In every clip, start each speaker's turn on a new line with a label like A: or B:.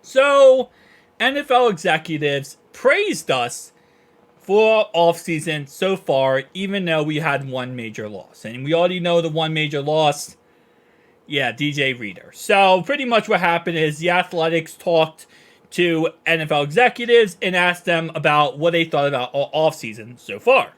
A: So, NFL executives praised us for offseason so far, even though we had one major loss. And we already know the one major loss, yeah, DJ Reader. So, pretty much what happened is the Athletics talked to NFL executives and asked them about what they thought about offseason so far.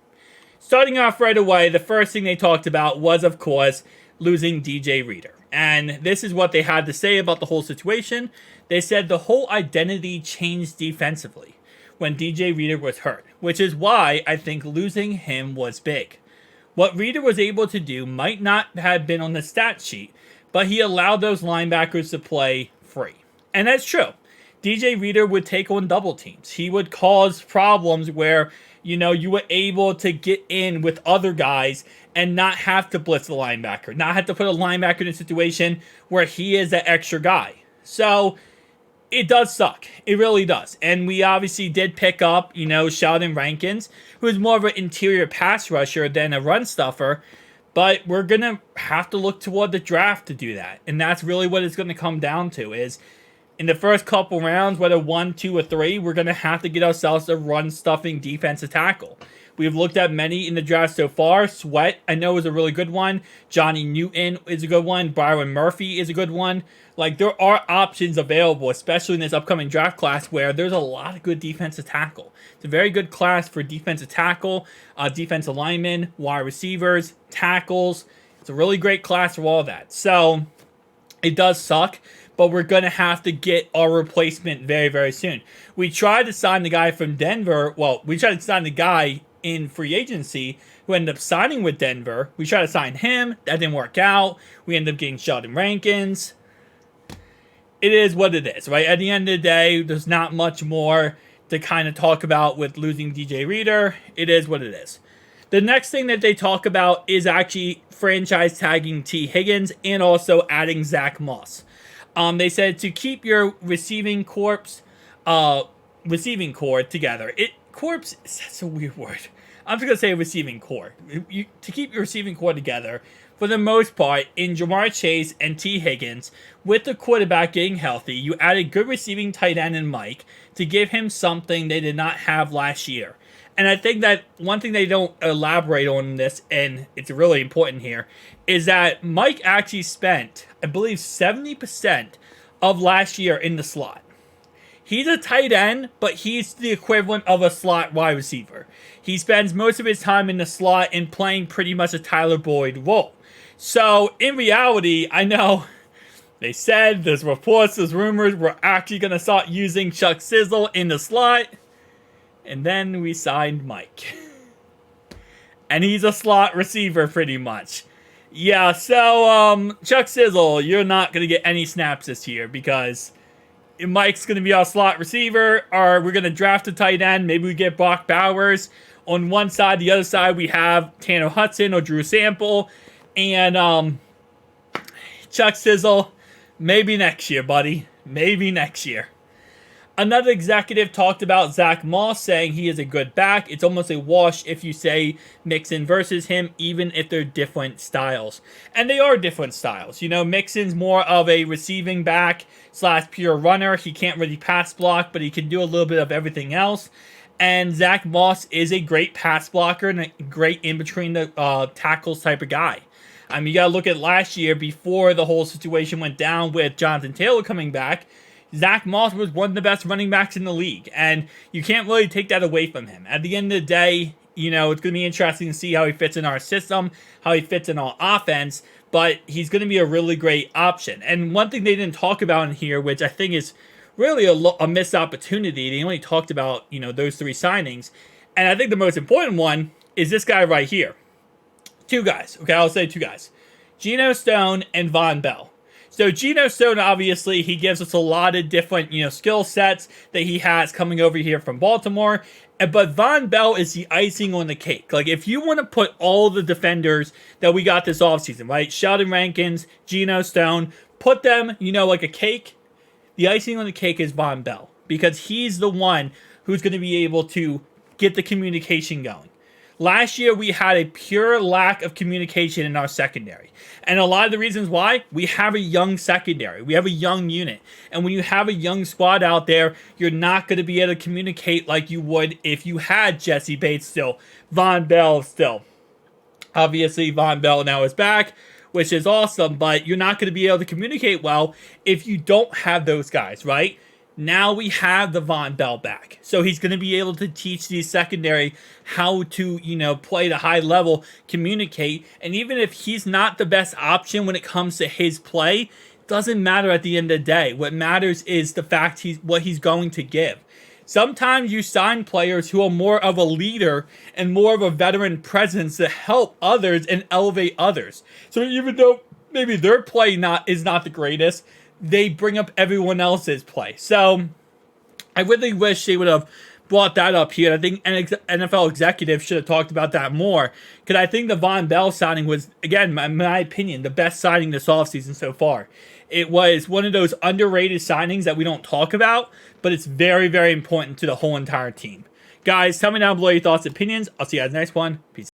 A: Starting off right away, the first thing they talked about was, of course, losing DJ Reader. And this is what they had to say about the whole situation. They said the whole identity changed defensively when DJ Reader was hurt, which is why I think losing him was big. What Reader was able to do might not have been on the stat sheet, but he allowed those linebackers to play free. And that's true. DJ Reader would take on double teams. He would cause problems where, you were able to get in with other guys and not have to blitz the linebacker, not have to put a linebacker in a situation where he is that extra guy. So, it does suck. It really does. And we obviously did pick up, Sheldon Rankins, who is more of an interior pass rusher than a run stuffer. But we're going to have to look toward the draft to do that. And that's really what it's going to come down to is in the first couple rounds, whether 1, 2, or 3, we're going to have to get ourselves a run-stuffing defensive tackle. We've looked at many in the draft so far. Sweat, I know, is a really good one. Johnny Newton is a good one. Byron Murphy is a good one. Like, there are options available, especially in this upcoming draft class where there's a lot of good defensive tackle. It's a very good class for defensive tackle, defensive linemen, wide receivers, tackles. It's a really great class for all of that. So, it does suck, but we're going to have to get our replacement very, very soon. We tried to sign the guy from Denver. Well, we tried to sign the guy in free agency who ended up signing with Denver. We tried to sign him. That didn't work out. We ended up getting Sheldon Rankins. It is what it is, right? At the end of the day, there's not much more to kind of talk about with losing DJ Reader. It is what it is. The next thing that they talk about is actually franchise tagging T. Higgins and also adding Zach Moss. They said to keep your receiving core together. Corpse, that's a weird word. I'm just going to say receiving core. To keep your receiving core together, for the most part, in Jamar Chase and T. Higgins, with the quarterback getting healthy, you added good receiving tight end in Mike to give him something they did not have last year. And I think that one thing they don't elaborate on this, and it's really important here, is that Mike actually spent, I believe, 70% of last year in the slot. He's a tight end, but he's the equivalent of a slot wide receiver. He spends most of his time in the slot and playing pretty much a Tyler Boyd role. So, in reality, I know they said there's reports, there's rumors, we're actually going to start using Chuck Sizzle in the slot. And then we signed Mike. And he's a slot receiver pretty much. Yeah, so Chuck Sizzle, you're not going to get any snaps this year because Mike's going to be our slot receiver, or we're going to draft a tight end. Maybe we get Brock Bowers. On one side, the other side, we have Tanner Hudson or Drew Sample. And Chuck Sizzle, maybe next year, buddy. Maybe next year. Another executive talked about Zach Moss, saying he is a good back. It's almost a wash if you say Mixon versus him, even if they're different styles. And they are different styles. Mixon's more of a receiving back / pure runner. He can't really pass block, but he can do a little bit of everything else. And Zach Moss is a great pass blocker and a great in-between the tackles type of guy. I mean, you got to look at last year before the whole situation went down with Jonathan Taylor coming back. Zach Moss was one of the best running backs in the league, and you can't really take that away from him. At the end of the day, it's going to be interesting to see how he fits in our system, how he fits in our offense, but he's going to be a really great option. And one thing they didn't talk about in here, which I think is really a missed opportunity, they only talked about, those 3 signings, and I think the most important one is this guy right here. 2 guys, okay, I'll say 2 guys. Geno Stone and Von Bell. So Geno Stone, obviously, he gives us a lot of different, skill sets that he has coming over here from Baltimore. But Von Bell is the icing on the cake. Like, if you want to put all the defenders that we got this offseason, right? Sheldon Rankins, Geno Stone, put them, like a cake. The icing on the cake is Von Bell. Because he's the one who's going to be able to get the communication going. Last year, we had a pure lack of communication in our secondary. And a lot of the reasons why, we have a young secondary. We have a young unit. And when you have a young squad out there, you're not going to be able to communicate like you would if you had Jesse Bates still, Von Bell still. Obviously, Von Bell now is back, which is awesome, but you're not going to be able to communicate well if you don't have those guys, right? Now we have the Von Bell back. So he's going to be able to teach these secondary how to, play at a high level, communicate. And even if he's not the best option when it comes to his play, it doesn't matter at the end of the day. What matters is the fact what he's going to give. Sometimes you sign players who are more of a leader and more of a veteran presence to help others and elevate others. So even though maybe their play is not the greatest, they bring up everyone else's play. So I really wish they would have brought that up here. I think NFL executives should have talked about that more, because I think the Von Bell signing was, again, in my opinion, the best signing this offseason so far. It was one of those underrated signings that we don't talk about, but it's very, very important to the whole entire team. Guys, tell me down below your thoughts and opinions. I'll see you guys next one. Peace.